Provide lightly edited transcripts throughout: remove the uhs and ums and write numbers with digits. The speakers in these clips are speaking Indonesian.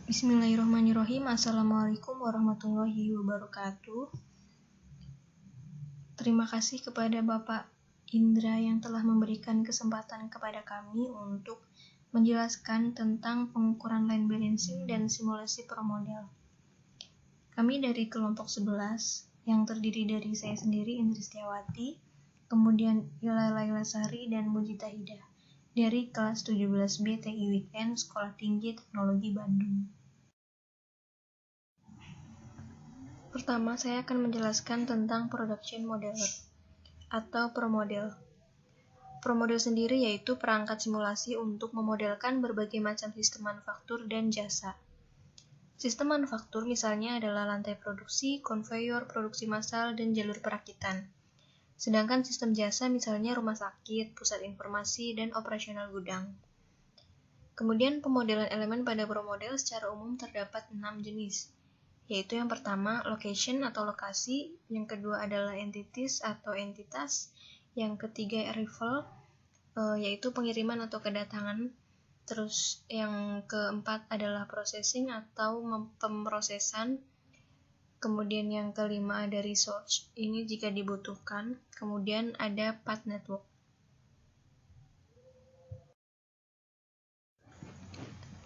Bismillahirrahmanirrahim. Assalamualaikum warahmatullahi wabarakatuh. Terima kasih kepada Bapak Indra yang telah memberikan kesempatan kepada kami untuk menjelaskan tentang pengukuran line balancing dan simulasi promodel. Kami dari kelompok 11 yang terdiri dari saya sendiri, Indri Setiawati, kemudian Laila Sari dan Mujitahidah dari kelas 17B TI Weekend Sekolah Tinggi Teknologi Bandung. Pertama, saya akan menjelaskan tentang production modeler atau promodel. Promodel sendiri yaitu perangkat simulasi untuk memodelkan berbagai macam sistem manufaktur dan jasa. Sistem manufaktur misalnya adalah lantai produksi, konveyor, produksi massal, dan jalur perakitan. Sedangkan sistem jasa misalnya rumah sakit, pusat informasi, dan operasional gudang. Kemudian pemodelan elemen pada promodel secara umum terdapat 6 jenis, yaitu yang pertama location atau lokasi, yang kedua adalah entities atau entitas, yang ketiga arrival, yaitu pengiriman atau kedatangan, terus yang keempat adalah processing atau pemrosesan, kemudian yang kelima ada research, ini jika dibutuhkan, kemudian ada path network.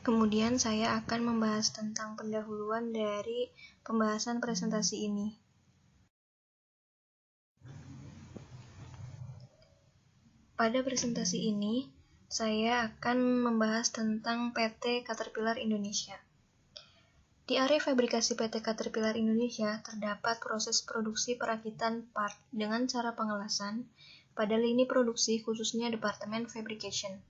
Kemudian saya akan membahas tentang pendahuluan dari pembahasan presentasi ini. Pada presentasi ini, saya akan membahas tentang PT Caterpillar Indonesia. Di area fabrikasi PT Caterpillar Indonesia terdapat proses produksi perakitan part dengan cara pengelasan pada lini produksi khususnya Departemen Fabrication.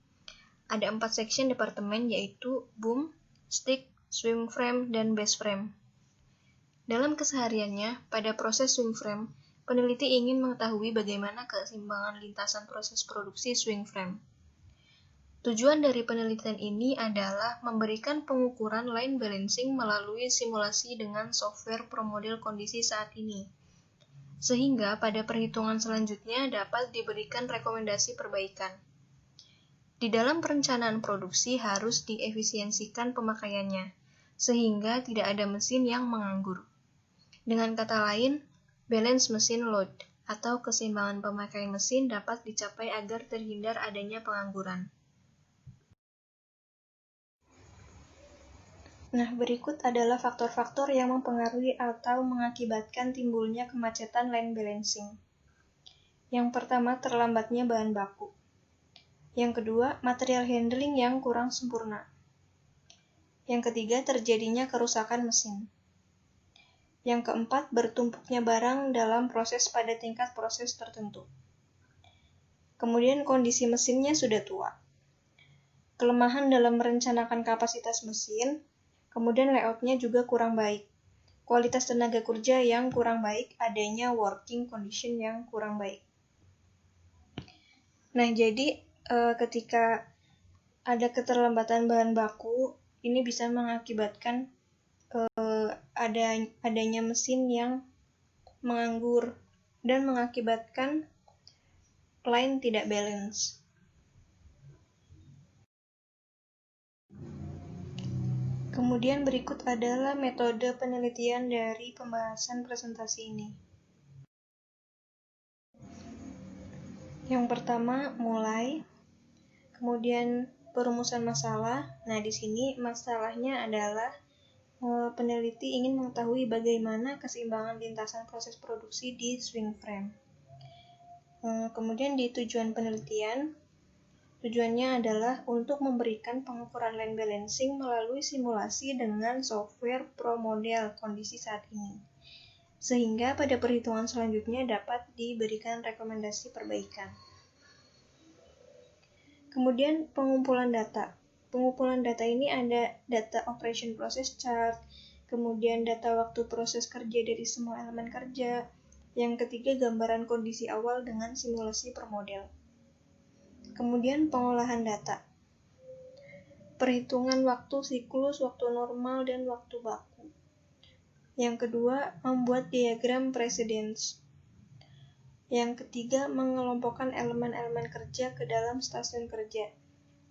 Ada 4 section departemen yaitu boom, stick, swing frame, dan base frame. Dalam kesehariannya, pada proses swing frame, peneliti ingin mengetahui bagaimana keseimbangan lintasan proses produksi swing frame. Tujuan dari penelitian ini adalah memberikan pengukuran line balancing melalui simulasi dengan software promodel kondisi saat ini, sehingga pada perhitungan selanjutnya dapat diberikan rekomendasi perbaikan. Di dalam perencanaan produksi harus diefisiensikan pemakaiannya, sehingga tidak ada mesin yang menganggur. Dengan kata lain, balance mesin load, atau keseimbangan pemakaian mesin dapat dicapai agar terhindar adanya pengangguran. Nah, berikut adalah faktor-faktor yang mempengaruhi atau mengakibatkan timbulnya kemacetan line balancing. Yang pertama, terlambatnya bahan baku. Yang kedua, material handling yang kurang sempurna. Yang ketiga, terjadinya kerusakan mesin. Yang keempat, bertumpuknya barang dalam proses pada tingkat proses tertentu. Kemudian kondisi mesinnya sudah tua. Kelemahan dalam merencanakan kapasitas mesin, kemudian layoutnya juga kurang baik. Kualitas tenaga kerja yang kurang baik, adanya working condition yang kurang baik. Nah, jadi ketika ada keterlambatan bahan baku, ini bisa mengakibatkan adanya mesin yang menganggur dan mengakibatkan line tidak balance. Kemudian berikut adalah metode penelitian dari pembahasan presentasi ini. Yang pertama, mulai. Kemudian perumusan masalah. Nah, di sini masalahnya adalah peneliti ingin mengetahui bagaimana keseimbangan lintasan proses produksi di swing frame. Kemudian di tujuan penelitian, tujuannya adalah untuk memberikan pengukuran line balancing melalui simulasi dengan software promodel kondisi saat ini, sehingga pada perhitungan selanjutnya dapat diberikan rekomendasi perbaikan. Kemudian pengumpulan data. Pengumpulan data ini ada data operation process chart, kemudian data waktu proses kerja dari semua elemen kerja. Yang ketiga, gambaran kondisi awal dengan simulasi promodel. Kemudian pengolahan data. Perhitungan waktu siklus, waktu normal, dan waktu baku. Yang kedua, membuat diagram precedence. Yang ketiga, mengelompokkan elemen-elemen kerja ke dalam stasiun kerja.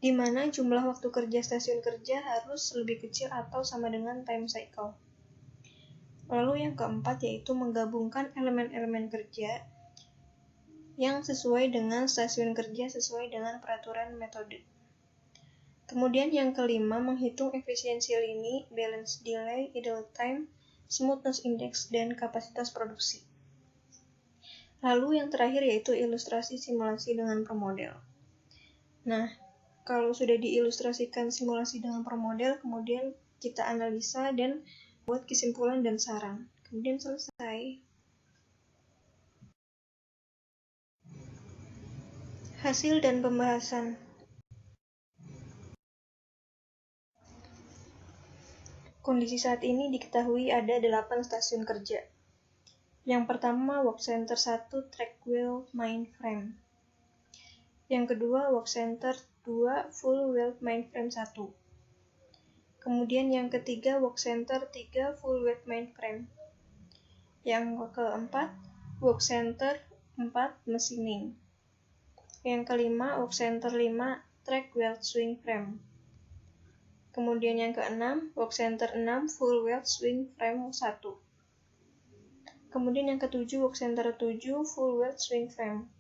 di mana jumlah waktu kerja stasiun kerja harus lebih kecil atau sama dengan time cycle. Lalu yang keempat yaitu menggabungkan elemen-elemen kerja yang sesuai dengan stasiun kerja sesuai dengan peraturan metode. Kemudian yang kelima, menghitung efisiensi lini, balance delay, idle time, smoothness index, dan kapasitas produksi. Lalu yang terakhir yaitu ilustrasi simulasi dengan permodel. Nah, kalau sudah diilustrasikan simulasi dengan permodel, kemudian kita analisa dan buat kesimpulan dan saran. Kemudian selesai. Hasil dan pembahasan. Kondisi saat ini diketahui ada 8 stasiun kerja. Yang pertama, Work Center 1 Trackwheel Mainframe. Yang kedua, Work Center 2 Full Wheel Mainframe 1. Kemudian yang ketiga, Work Center 3 Full Wheel Mainframe. Yang keempat, Work Center 4 Machining. Yang kelima, Work Center 5 Track Wheel Swing Frame. Kemudian yang keenam, Work Center 6 Full Wheel Swing Frame 1. Kemudian yang ketujuh, Work Center 7 Full Wheel Swing Frame.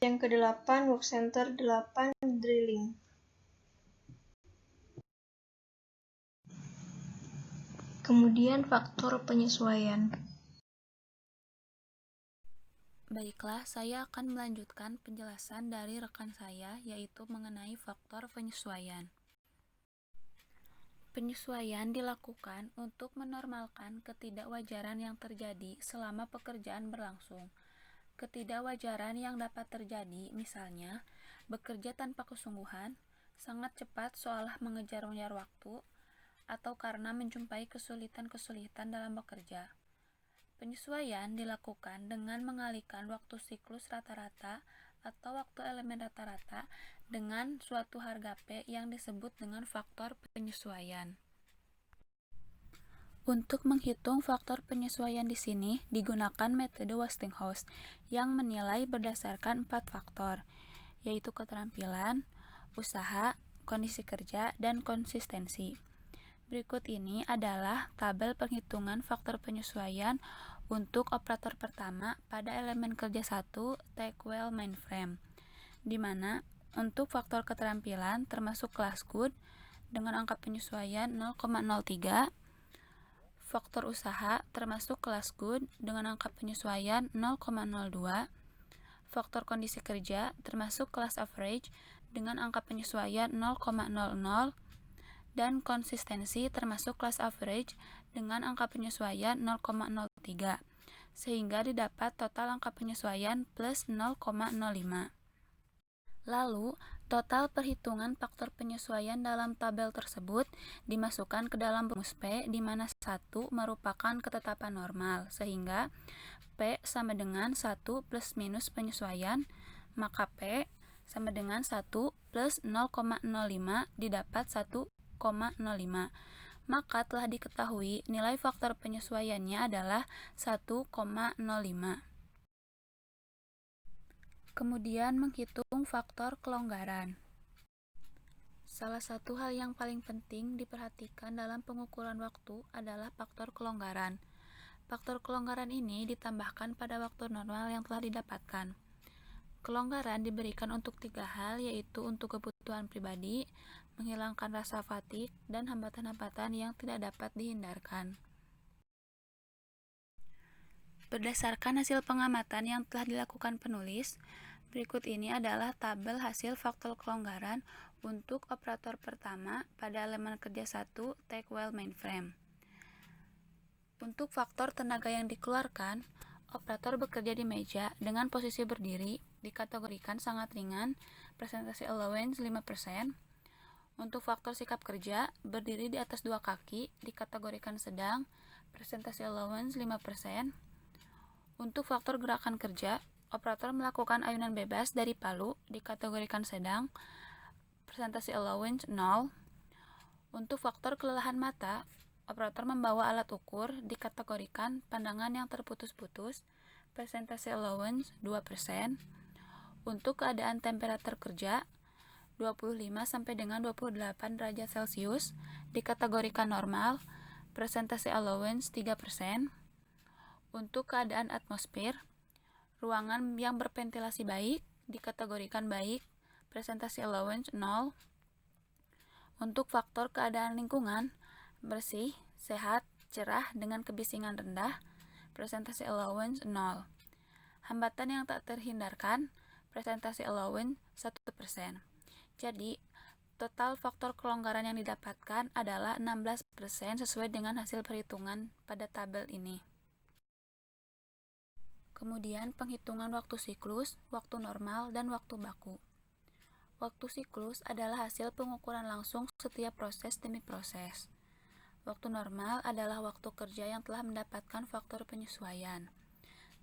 Yang kedelapan, Work Center 8 Drilling. Kemudian faktor penyesuaian. Baiklah, saya akan melanjutkan penjelasan dari rekan saya, yaitu mengenai faktor penyesuaian. Penyesuaian dilakukan untuk menormalkan ketidakwajaran yang terjadi selama pekerjaan berlangsung. Ketidakwajaran yang dapat terjadi, misalnya, bekerja tanpa kesungguhan, sangat cepat seolah mengejar-ngejar waktu, atau karena menjumpai kesulitan-kesulitan dalam bekerja. Penyesuaian dilakukan dengan mengalihkan waktu siklus rata-rata atau waktu elemen rata-rata dengan suatu harga P yang disebut dengan faktor penyesuaian. Untuk menghitung faktor penyesuaian di sini digunakan metode Westinghouse yang menilai berdasarkan 4 faktor, yaitu keterampilan, usaha, kondisi kerja, dan konsistensi. Berikut ini adalah tabel penghitungan faktor penyesuaian untuk operator pertama pada elemen kerja 1 Trackwheel Mainframe, di mana untuk faktor keterampilan termasuk kelas good dengan angka penyesuaian 0,03, faktor usaha termasuk kelas good dengan angka penyesuaian 0,02, faktor kondisi kerja termasuk kelas average dengan angka penyesuaian 0,00, dan konsistensi termasuk kelas average dengan angka penyesuaian 0,03, sehingga didapat total angka penyesuaian plus 0,05. Lalu, total perhitungan faktor penyesuaian dalam tabel tersebut dimasukkan ke dalam rumus P, di mana 1 merupakan ketetapan normal, sehingga P sama dengan 1 plus minus penyesuaian, maka P sama dengan 1 plus 0,05 didapat 1,05. Maka telah diketahui nilai faktor penyesuaiannya adalah 1,05. Kemudian menghitung faktor kelonggaran. Salah satu hal yang paling penting diperhatikan dalam pengukuran waktu adalah faktor kelonggaran. Faktor kelonggaran ini ditambahkan pada waktu normal yang telah didapatkan. Kelonggaran diberikan untuk 3 hal, yaitu untuk kebutuhan pribadi, menghilangkan rasa fatigue, dan hambatan-hambatan yang tidak dapat dihindarkan. Berdasarkan hasil pengamatan yang telah dilakukan penulis, berikut ini adalah tabel hasil faktor kelonggaran untuk operator pertama pada elemen kerja 1 Trackwheel Mainframe. Untuk faktor tenaga yang dikeluarkan, operator bekerja di meja dengan posisi berdiri dikategorikan sangat ringan, presentasi allowance 5%. Untuk faktor sikap kerja, berdiri di atas 2 kaki dikategorikan sedang, presentasi allowance 5%. Untuk faktor gerakan kerja, operator melakukan ayunan bebas dari palu dikategorikan sedang, presentasi allowance 0. Untuk faktor kelelahan mata, operator membawa alat ukur dikategorikan pandangan yang terputus-putus, presentasi allowance 2%. Untuk keadaan temperatur kerja, 25 sampai dengan 28 derajat Celcius dikategorikan normal, presentasi allowance 3%. Untuk keadaan atmosfer, ruangan yang berventilasi baik dikategorikan baik, presentasi allowance 0. Untuk faktor keadaan lingkungan, bersih, sehat, cerah dengan kebisingan rendah, presentasi allowance 0. Hambatan yang tak terhindarkan, presentasi allowance 1%. Jadi, total faktor kelonggaran yang didapatkan adalah 16% sesuai dengan hasil perhitungan pada tabel ini. Kemudian penghitungan waktu siklus, waktu normal, dan waktu baku. Waktu siklus adalah hasil pengukuran langsung setiap proses demi proses. Waktu normal adalah waktu kerja yang telah mendapatkan faktor penyesuaian.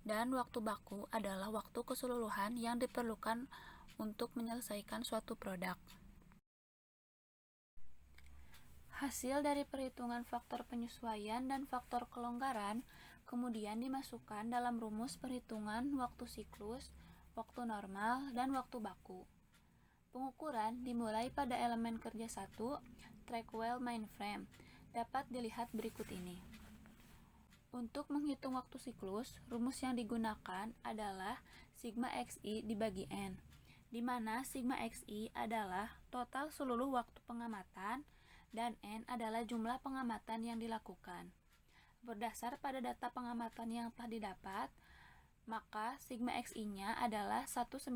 Dan waktu baku adalah waktu keseluruhan yang diperlukan untuk menyelesaikan suatu produk. Hasil dari perhitungan faktor penyesuaian dan faktor kelonggaran kemudian dimasukkan dalam rumus perhitungan waktu siklus, waktu normal, dan waktu baku. Pengukuran dimulai pada elemen kerja 1, Trackwell mainframe. Dapat dilihat berikut ini. Untuk menghitung waktu siklus, rumus yang digunakan adalah sigma xi dibagi n, di mana sigma xi adalah total seluruh waktu pengamatan dan n adalah jumlah pengamatan yang dilakukan. Berdasar pada data pengamatan yang telah didapat, maka sigma xi-nya adalah 192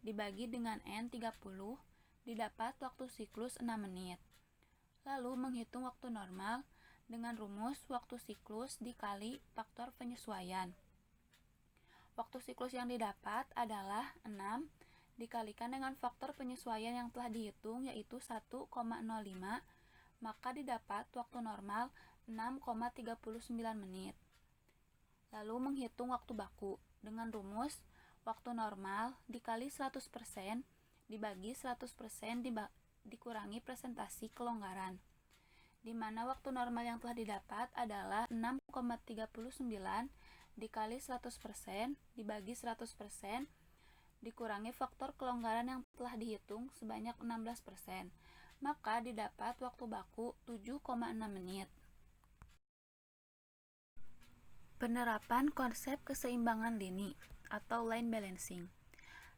dibagi dengan n 30, didapat waktu siklus 6 menit. Lalu menghitung waktu normal dengan rumus waktu siklus dikali faktor penyesuaian. Waktu siklus yang didapat adalah 6 dikalikan dengan faktor penyesuaian yang telah dihitung yaitu 1,05, maka didapat waktu normal 6,39 menit. Lalu menghitung waktu baku dengan rumus waktu normal dikali 100% dibagi 100% dikurangi presentasi kelonggaran, di mana waktu normal yang telah didapat adalah 6,39 dikali 100% dibagi 100% dikurangi faktor kelonggaran yang telah dihitung sebanyak 16%, maka didapat waktu baku 7,6 menit. Penerapan konsep keseimbangan lini atau line balancing.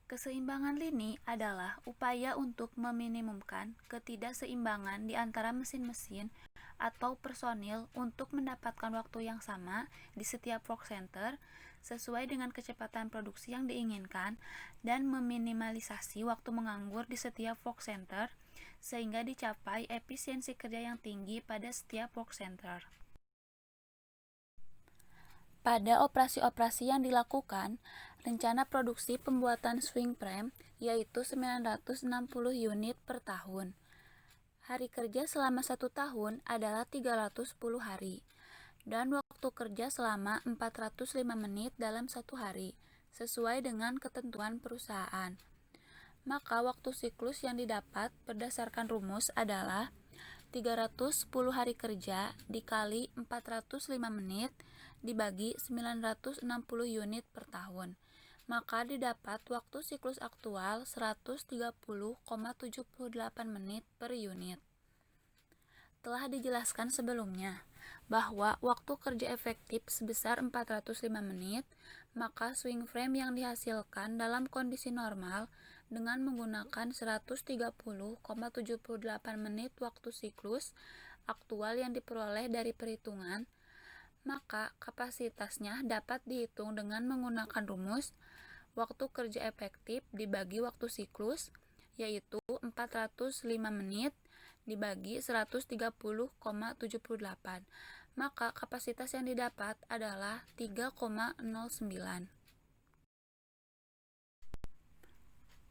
Keseimbangan lini adalah upaya untuk meminimumkan ketidakseimbangan di antara mesin-mesin atau personil untuk mendapatkan waktu yang sama di setiap work center sesuai dengan kecepatan produksi yang diinginkan dan meminimalisasi waktu menganggur di setiap work center sehingga dicapai efisiensi kerja yang tinggi pada setiap work center. Pada operasi-operasi yang dilakukan, rencana produksi pembuatan swing frame yaitu 960 unit per tahun. Hari kerja selama 1 tahun adalah 310 hari, dan waktu kerja selama 405 menit dalam 1 hari, sesuai dengan ketentuan perusahaan. Maka waktu siklus yang didapat berdasarkan rumus adalah 310 hari kerja dikali 405 menit dibagi 960 unit per tahun, maka didapat waktu siklus aktual 130,78 menit per unit. Telah dijelaskan sebelumnya bahwa waktu kerja efektif sebesar 405 menit, maka swing frame yang dihasilkan dalam kondisi normal dengan menggunakan 130,78 menit waktu siklus aktual yang diperoleh dari perhitungan, maka kapasitasnya dapat dihitung dengan menggunakan rumus waktu kerja efektif dibagi waktu siklus, yaitu 405 menit dibagi 130,78. Maka kapasitas yang didapat adalah 3,09.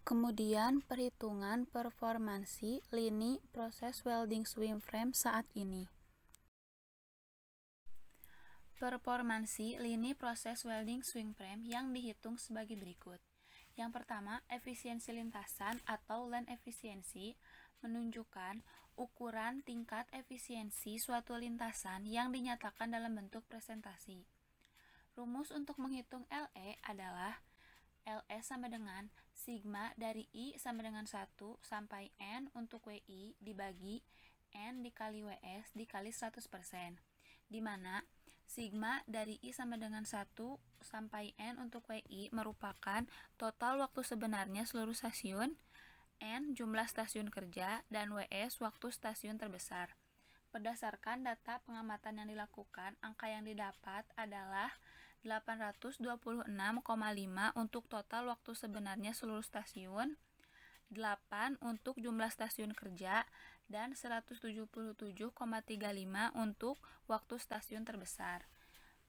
Kemudian perhitungan performansi lini proses welding swing frame saat ini. Performansi lini proses welding swing frame yang dihitung sebagai berikut. Yang pertama, efisiensi lintasan atau line efisiensi menunjukkan ukuran tingkat efisiensi suatu lintasan yang dinyatakan dalam bentuk presentasi. Rumus untuk menghitung LE adalah LE sama dengan sigma dari I sama dengan 1 sampai N untuk WI dibagi N dikali WS dikali 100%, di mana sigma dari I sama dengan 1 sampai N untuk WI merupakan total waktu sebenarnya seluruh stasiun, N jumlah stasiun kerja, dan WS waktu stasiun terbesar. Berdasarkan data pengamatan yang dilakukan, angka yang didapat adalah 826,5 untuk total waktu sebenarnya seluruh stasiun, 8 untuk jumlah stasiun kerja, dan 177,35 untuk waktu stasiun terbesar.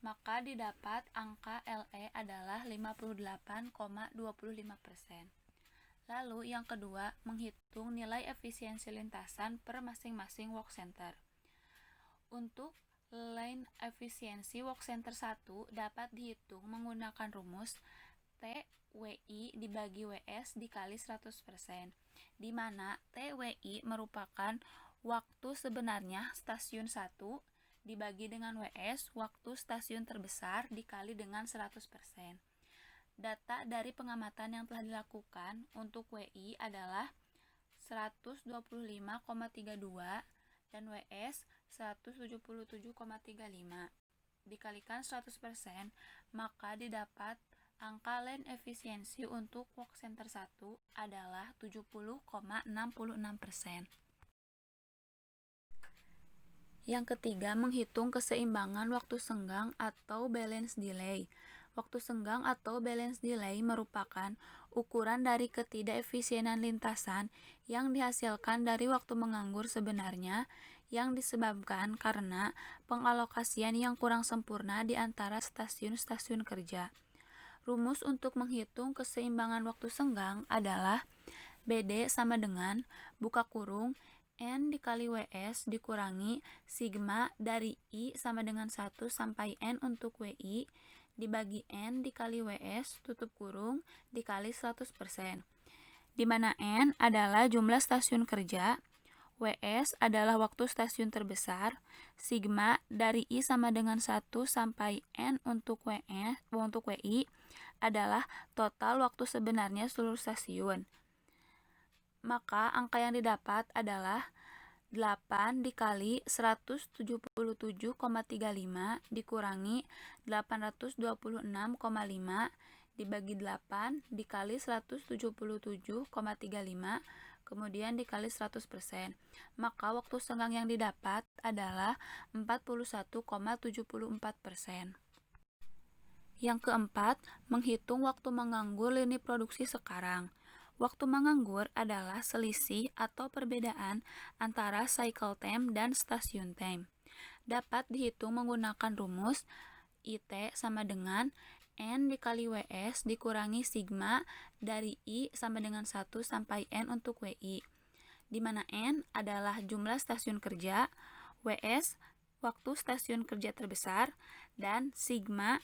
Maka didapat angka LE adalah 58,25%. Lalu yang kedua, menghitung nilai efisiensi lintasan per masing-masing work center. Untuk line efisiensi work center 1 dapat dihitung menggunakan rumus TWI dibagi WS dikali 100%, di mana TWI merupakan waktu sebenarnya stasiun 1 dibagi dengan WS waktu stasiun terbesar dikali dengan 100%. Data dari pengamatan yang telah dilakukan untuk WI adalah 125,32 dan WS 177,35 dikalikan 100%, maka didapat angka line efisiensi untuk work center 1 adalah 70,66%. Yang ketiga, menghitung keseimbangan waktu senggang atau balance delay. Waktu senggang atau balance delay merupakan ukuran dari ketidakefisienan lintasan yang dihasilkan dari waktu menganggur sebenarnya yang disebabkan karena pengalokasian yang kurang sempurna di antara stasiun-stasiun kerja. Rumus untuk menghitung keseimbangan waktu senggang adalah BD sama dengan buka kurung N dikali WS dikurangi sigma dari I sama dengan 1 sampai N untuk WI dibagi N dikali WS tutup kurung dikali 100%, di mana N adalah jumlah stasiun kerja, WS adalah waktu stasiun terbesar, sigma dari I sama dengan 1 sampai N untuk WI adalah total waktu sebenarnya seluruh stasiun. Maka angka yang didapat adalah 8 dikali 177,35 dikurangi 826,5 dibagi 8 dikali 177,35 kemudian dikali 100%. Maka waktu senggang yang didapat adalah 41,74%. Yang keempat, menghitung waktu menganggur lini produksi sekarang. Waktu menganggur adalah selisih atau perbedaan antara cycle time dan station time. Dapat dihitung menggunakan rumus IT sama dengan N dikali WS dikurangi sigma dari I sama dengan 1 sampai N untuk WI, di mana N adalah jumlah stasiun kerja, WS waktu stasiun kerja terbesar, dan sigma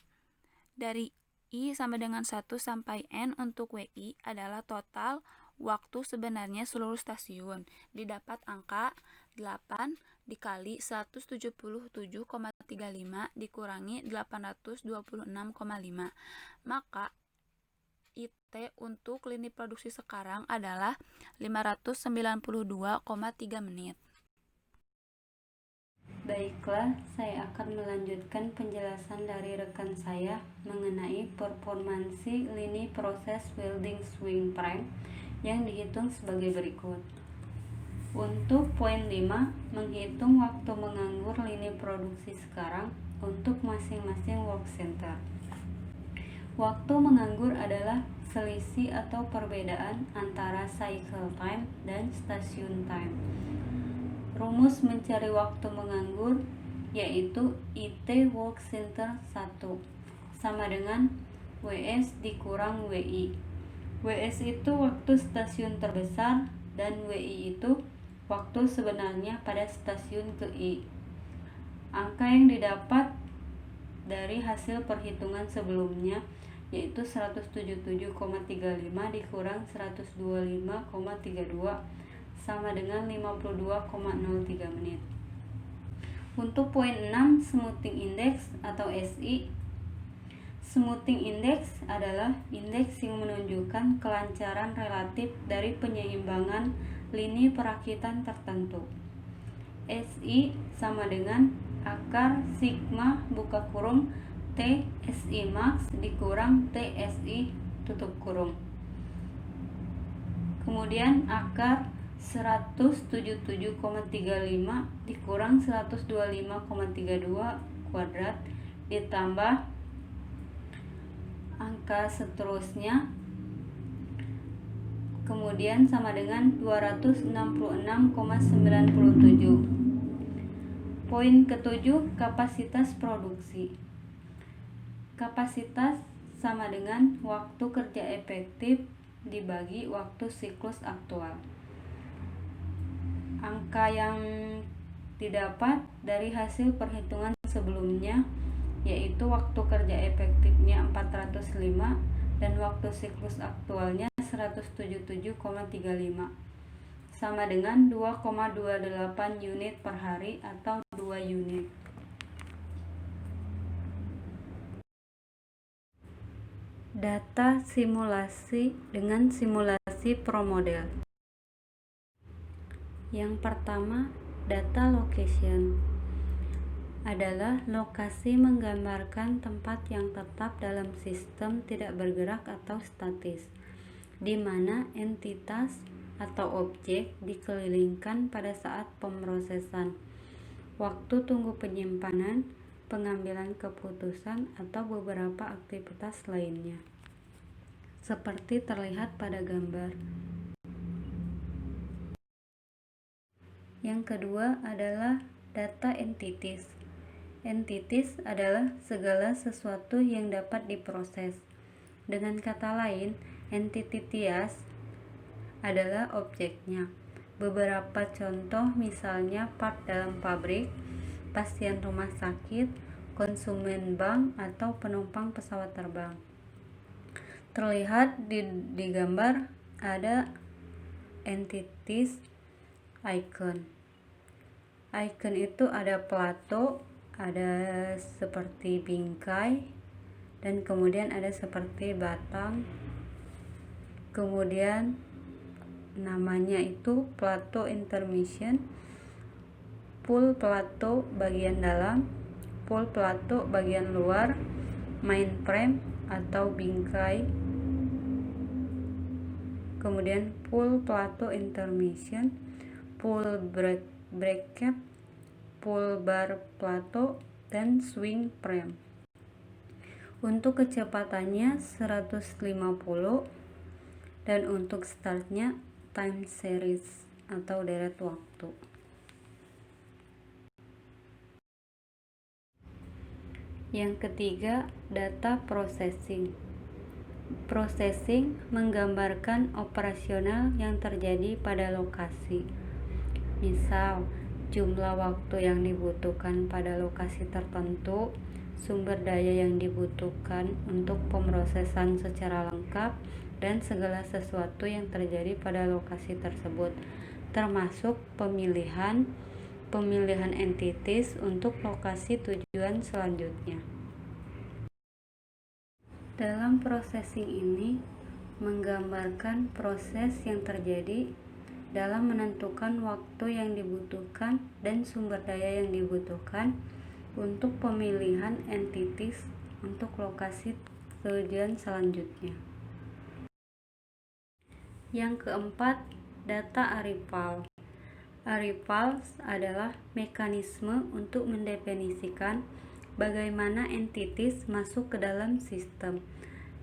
dari I sama dengan 1 sampai N untuk WI adalah total waktu sebenarnya seluruh stasiun. Didapat angka 8 dikali 177,35 dikurangi 826,5. Maka IT untuk lini produksi sekarang adalah 592,3 menit. Baiklah, saya akan melanjutkan penjelasan dari rekan saya mengenai performansi lini proses welding swing frame yang dihitung sebagai berikut. Untuk poin 5, menghitung waktu menganggur lini produksi sekarang untuk masing-masing work center. Waktu menganggur adalah selisih atau perbedaan antara cycle time dan station time. Rumus mencari waktu menganggur yaitu IT work center 1 sama dengan WS dikurang WI. WS itu waktu stasiun terbesar dan WI itu waktu sebenarnya pada stasiun ke I. Angka yang didapat dari hasil perhitungan sebelumnya yaitu 177,35 dikurang 125,32 sama dengan 52,03 menit. Untuk poin 6, smoothing index atau SI, Smoothing index adalah indeks yang menunjukkan kelancaran relatif dari penyeimbangan lini perakitan tertentu. SI sama dengan akar sigma buka kurung TSI max dikurang TSI tutup kurung. Kemudian akar 177,35 dikurang 125,32 kuadrat ditambah angka seterusnya, kemudian sama dengan 266,97. Poin ketujuh, kapasitas produksi. Kapasitas sama dengan waktu kerja efektif dibagi waktu siklus aktual. Angka yang didapat dari hasil perhitungan sebelumnya yaitu waktu kerja efektifnya 405 dan waktu siklus aktualnya 177,35 sama dengan 2,28 unit per hari atau 2 unit. Data simulasi dengan simulasi pro model. Yang pertama, data location adalah lokasi menggambarkan tempat yang tetap dalam sistem tidak bergerak atau statis, di mana entitas atau objek dikelilingkan pada saat pemrosesan, waktu tunggu penyimpanan, pengambilan keputusan, atau beberapa aktivitas lainnya, seperti terlihat pada gambar. Yang kedua adalah data entities. Entities adalah segala sesuatu yang dapat diproses. Dengan kata lain, entitas adalah objeknya. Beberapa contoh misalnya part dalam pabrik, pasien rumah sakit, konsumen bank, atau penumpang pesawat terbang. Terlihat di gambar ada entities icon. Icon itu ada plato, ada seperti bingkai, dan kemudian ada seperti batang. Kemudian namanya itu plato intermission, full plato bagian dalam, full plato bagian luar, mainframe atau bingkai, kemudian full plato intermission, full bracket, full bar plato, dan swing frame. Untuk kecepatannya 150 dan untuk startnya time series atau deret waktu. Yang ketiga, data processing. Processing menggambarkan operasional yang terjadi pada lokasi. Misal, jumlah waktu yang dibutuhkan pada lokasi tertentu, sumber daya yang dibutuhkan untuk pemrosesan secara lengkap, dan segala sesuatu yang terjadi pada lokasi tersebut, termasuk pemilihan entities untuk lokasi tujuan selanjutnya. Dalam processing ini menggambarkan proses yang terjadi dalam menentukan waktu yang dibutuhkan dan sumber daya yang dibutuhkan untuk pemilihan entities untuk lokasi tujuan selanjutnya. Yang keempat, data arrival. Arrivals adalah mekanisme untuk mendefinisikan bagaimana entities masuk ke dalam sistem.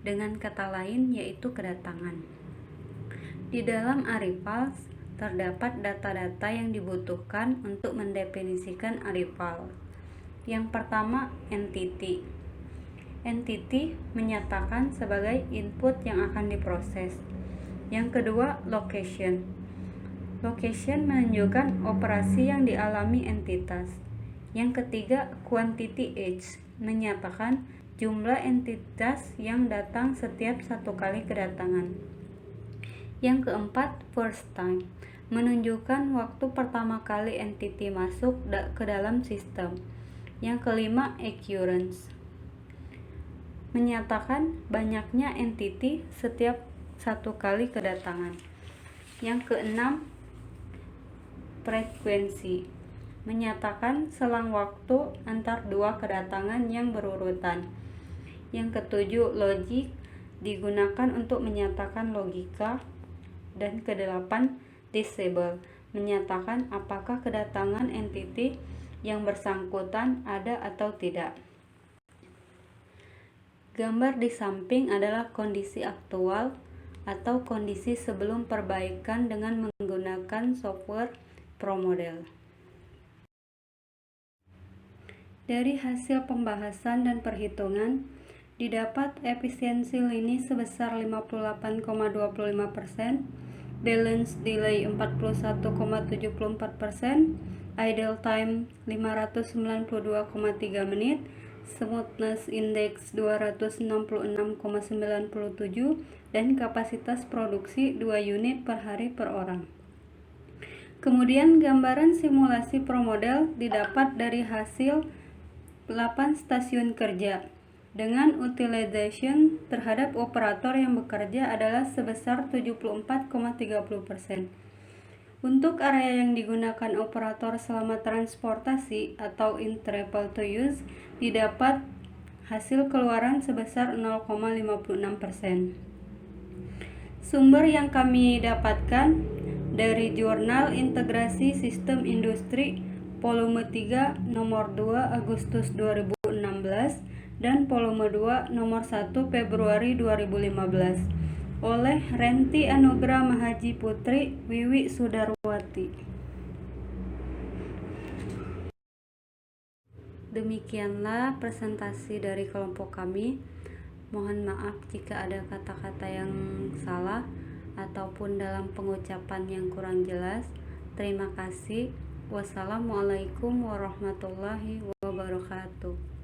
Dengan kata lain, yaitu kedatangan. Di dalam arrivals terdapat data-data yang dibutuhkan untuk mendefinisikan arrival. Yang pertama, entity. Entity menyatakan sebagai input yang akan diproses. Yang kedua, location. Location menunjukkan operasi yang dialami entitas. Yang ketiga, quantity age, menyatakan jumlah entitas yang datang setiap satu kali kedatangan. Yang keempat, first time, menunjukkan waktu pertama kali entity masuk ke dalam sistem. Yang kelima, occurrence. menyatakan banyaknya entiti setiap satu kali kedatangan. Yang keenam, frekuensi, menyatakan selang waktu antar dua kedatangan yang berurutan. Yang ketujuh, logik, digunakan untuk menyatakan logika. Dan kedelapan, disable, menyatakan apakah kedatangan entiti yang bersangkutan ada atau tidak. Gambar di samping adalah kondisi aktual atau kondisi sebelum perbaikan dengan menggunakan software ProModel. Dari hasil pembahasan dan perhitungan, didapat efisiensi lini sebesar 58,25%, balance delay 41,74%, idle time 592,3 menit, smoothness index 266,97, dan kapasitas produksi 2 unit per hari per orang. Kemudian gambaran simulasi ProModel didapat dari hasil 8 stasiun kerja dengan utilization terhadap operator yang bekerja adalah sebesar 74,30%. Untuk area yang digunakan operator selama transportasi atau in travel to use, didapat hasil keluaran sebesar 0,56%. Sumber yang kami dapatkan dari Jurnal Integrasi Sistem Industri volume 3 nomor 2 Agustus 2016 dan volume 2 nomor 1 Februari 2015 oleh Renti Anugrah Mahaji Putri Wiwi Sudarwati. Demikianlah presentasi dari kelompok kami. Mohon maaf jika ada kata-kata yang salah ataupun dalam pengucapan yang kurang jelas. Terima kasih. Wassalamualaikum warahmatullahi wabarakatuh.